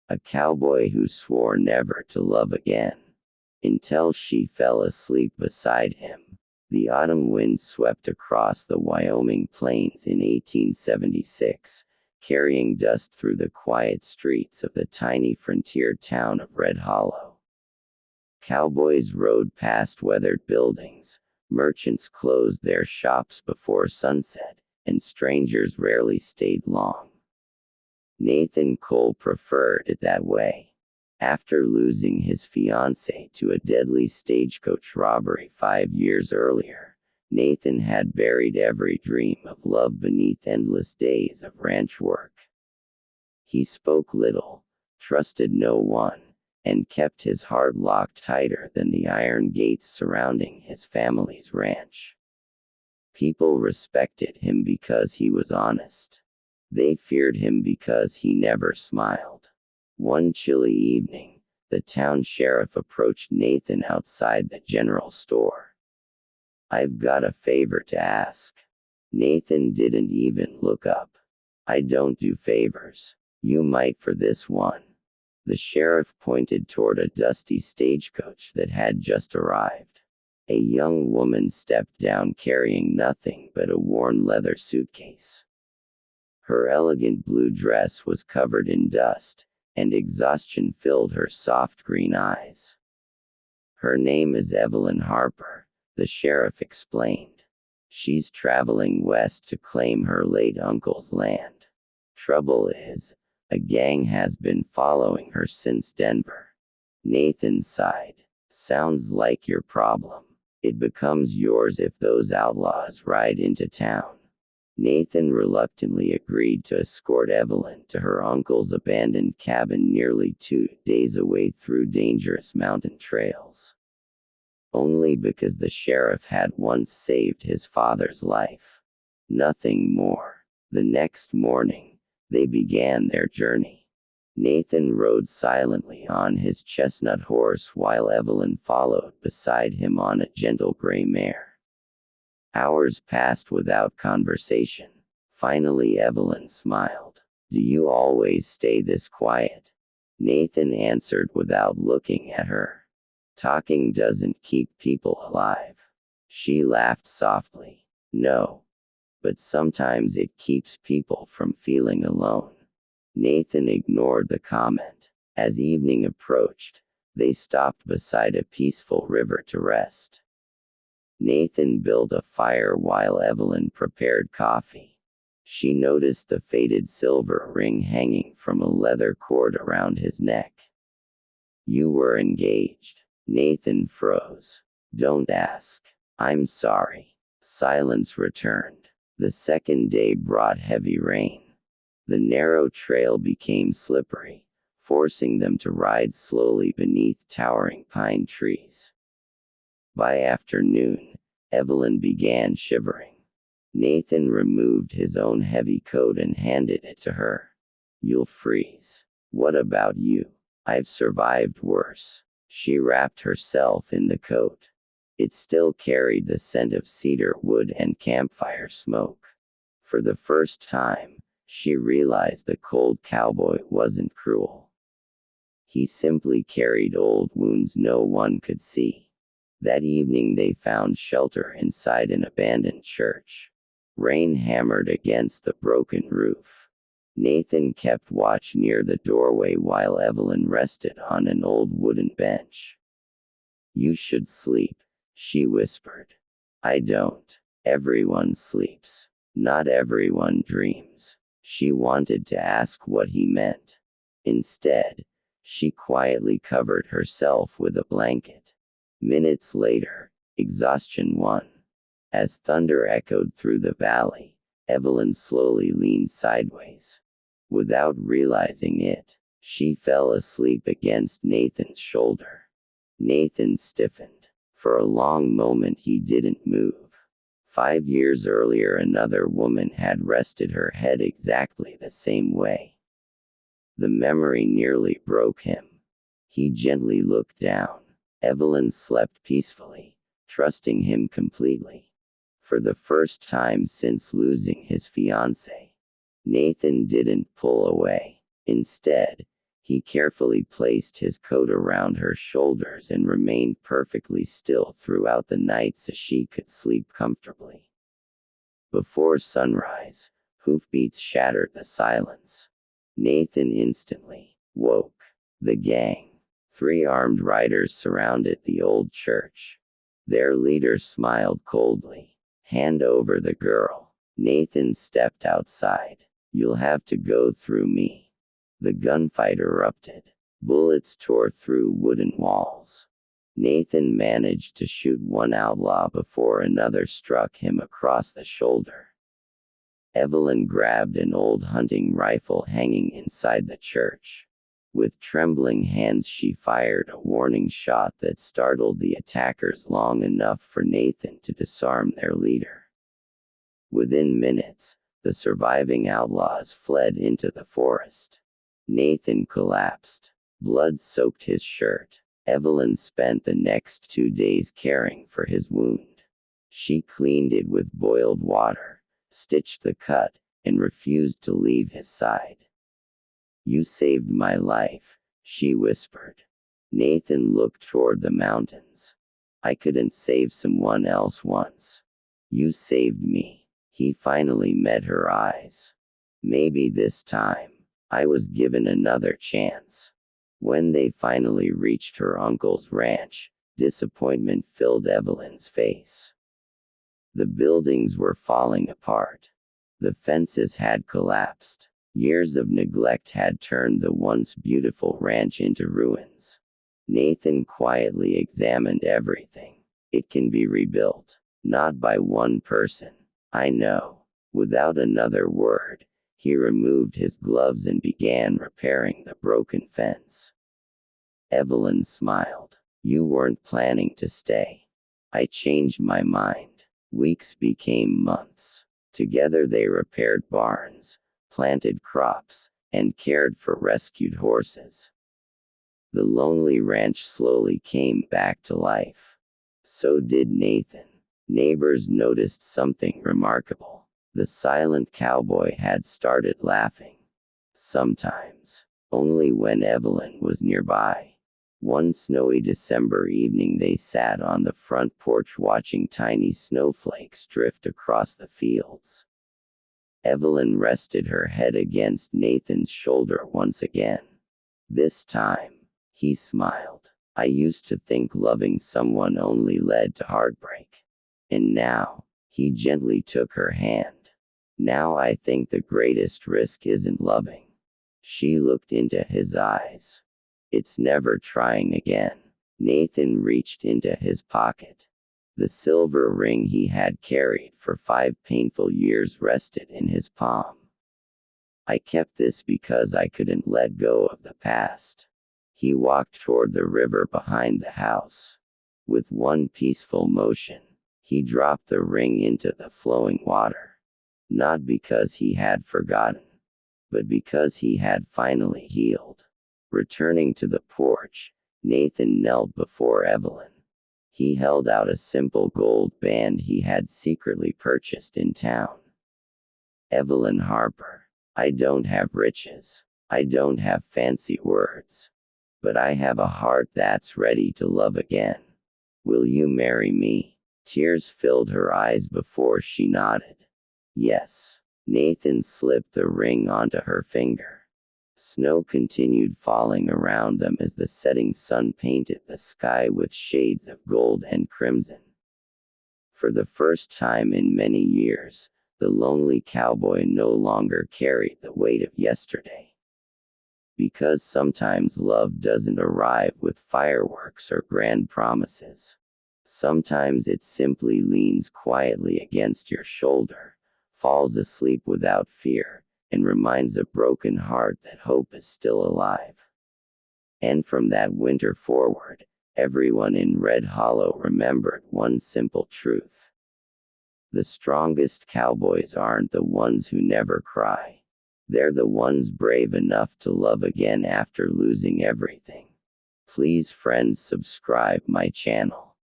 a cowboy who swore never to love again. Until she fell asleep beside him. The autumn wind swept across the Wyoming plains in 1876, carrying dust through the quiet streets of the tiny frontier town of Red Hollow. Cowboys rode past weathered buildings, merchants closed their shops before sunset, and strangers rarely stayed long. Nathan Cole preferred it that way. After losing his fiancée to a deadly stagecoach robbery 5 years earlier, Nathan had buried every dream of love beneath endless days of ranch work. He spoke little, trusted no one, and kept his heart locked tighter than the iron gates surrounding his family's ranch. People respected him because he was honest. They feared him because he never smiled. One chilly evening, the town sheriff approached Nathan outside the general store. "I've got a favor to ask." Nathan didn't even look up. "I don't do favors. You might for this one." The sheriff pointed toward a dusty stagecoach that had just arrived. A young woman stepped down carrying nothing but a worn leather suitcase. Her elegant blue dress was covered in dust, and exhaustion filled her soft green eyes. "Her name is Evelyn Harper," the sheriff explained. "She's traveling west to claim her late uncle's land. Trouble is, a gang has been following her since Denver." Nathan sighed. "Sounds like your problem. It becomes yours if those outlaws ride into town." Nathan reluctantly agreed to escort Evelyn to her uncle's abandoned cabin nearly 2 days away through dangerous mountain trails. Only because the sheriff had once saved his father's life. Nothing more. The next morning, they began their journey. Nathan rode silently on his chestnut horse while Evelyn followed beside him on a gentle gray mare. Hours passed without conversation. Finally Evelyn smiled. "Do you always stay this quiet?" Nathan answered without looking at her. "Talking doesn't keep people alive." She laughed softly. "No. But sometimes it keeps people from feeling alone." Nathan ignored the comment. As evening approached, they stopped beside a peaceful river to rest. Nathan built a fire while Evelyn prepared coffee. She noticed the faded silver ring hanging from a leather cord around his neck. "You were engaged." Nathan froze. "Don't ask." "I'm sorry." Silence returned. The second day brought heavy rain. The narrow trail became slippery, forcing them to ride slowly beneath towering pine trees. By afternoon, Evelyn began shivering. Nathan removed his own heavy coat and handed it to her. "You'll freeze." "What about you?" "I've survived worse." She wrapped herself in the coat. It still carried the scent of cedar wood and campfire smoke. For the first time, she realized the cold cowboy wasn't cruel. He simply carried old wounds no one could see. That evening they found shelter inside an abandoned church. Rain hammered against the broken roof. Nathan kept watch near the doorway while Evelyn rested on an old wooden bench. "You should sleep," she whispered. "I don't. Everyone sleeps. Not everyone dreams." She wanted to ask what he meant. Instead, she quietly covered herself with a blanket. Minutes later, exhaustion won. As thunder echoed through the valley, Evelyn slowly leaned sideways. Without realizing it, she fell asleep against Nathan's shoulder. Nathan stiffened. For a long moment he didn't move. 5 years earlier another woman had rested her head exactly the same way. The memory nearly broke him. He gently looked down. Evelyn slept peacefully, trusting him completely. For the first time since losing his fiancée, Nathan didn't pull away. Instead, He carefully placed his coat around her shoulders and remained perfectly still throughout the night so she could sleep comfortably. Before sunrise, hoofbeats shattered the silence. Nathan instantly woke. The gang. 3 armed riders surrounded the old church. Their leader smiled coldly. Hand over the girl. Nathan stepped outside. You'll have to go through me. The gunfight erupted. Bullets tore through wooden walls. Nathan managed to shoot one outlaw before another struck him across the shoulder. Evelyn grabbed an old hunting rifle hanging inside the church. With trembling hands, she fired a warning shot that startled the attackers long enough for Nathan to disarm their leader. Within minutes, the surviving outlaws fled into the forest. Nathan collapsed. Blood soaked his shirt. Evelyn spent the next 2 days caring for his wound. She cleaned it with boiled water, stitched the cut, and refused to leave his side. You saved my life, she whispered. Nathan looked toward the mountains. I couldn't save someone else once. You saved me. He finally met her eyes. Maybe this time, I was given another chance. When they finally reached her uncle's ranch, disappointment filled Evelyn's face. The buildings were falling apart. The fences had collapsed. Years of neglect had turned the once beautiful ranch into ruins. Nathan quietly examined everything. It can be rebuilt. Not by one person. I know. Without another word, he removed his gloves and began repairing the broken fence. Evelyn smiled. You weren't planning to stay. I changed my mind. Weeks became months. Together they repaired barns, planted crops, and cared for rescued horses. The lonely ranch slowly came back to life. So did Nathan. Neighbors noticed something remarkable. The silent cowboy had started laughing. Sometimes. Only when Evelyn was nearby. One snowy December evening they sat on the front porch watching tiny snowflakes drift across the fields. Evelyn rested her head against Nathan's shoulder once again. This time, he smiled. I used to think loving someone only led to heartbreak. And now, he gently took her hand. Now I think the greatest risk isn't loving. She looked into his eyes. It's never trying again. Nathan reached into his pocket. The silver ring he had carried for 5 painful years rested in his palm. I kept this because I couldn't let go of the past. He walked toward the river behind the house. With one peaceful motion, he dropped the ring into the flowing water. Not because he had forgotten, but because he had finally healed. Returning to the porch, Nathan knelt before Evelyn. He held out a simple gold band he had secretly purchased in town. Evelyn Harper, I don't have riches. I don't have fancy words. But I have a heart that's ready to love again. Will you marry me? Tears filled her eyes before she nodded. Yes. Nathan slipped the ring onto her finger. Snow continued falling around them as the setting sun painted the sky with shades of gold and crimson. For the first time in many years, the lonely cowboy no longer carried the weight of yesterday. Because sometimes love doesn't arrive with fireworks or grand promises. Sometimes it simply leans quietly against your shoulder, falls asleep without fear, and reminds a broken heart that hope is still alive. And from that winter forward, everyone in Red Hollow remembered one simple truth. The strongest cowboys aren't the ones who never cry. They're the ones brave enough to love again after losing everything. Please friends, subscribe my channel.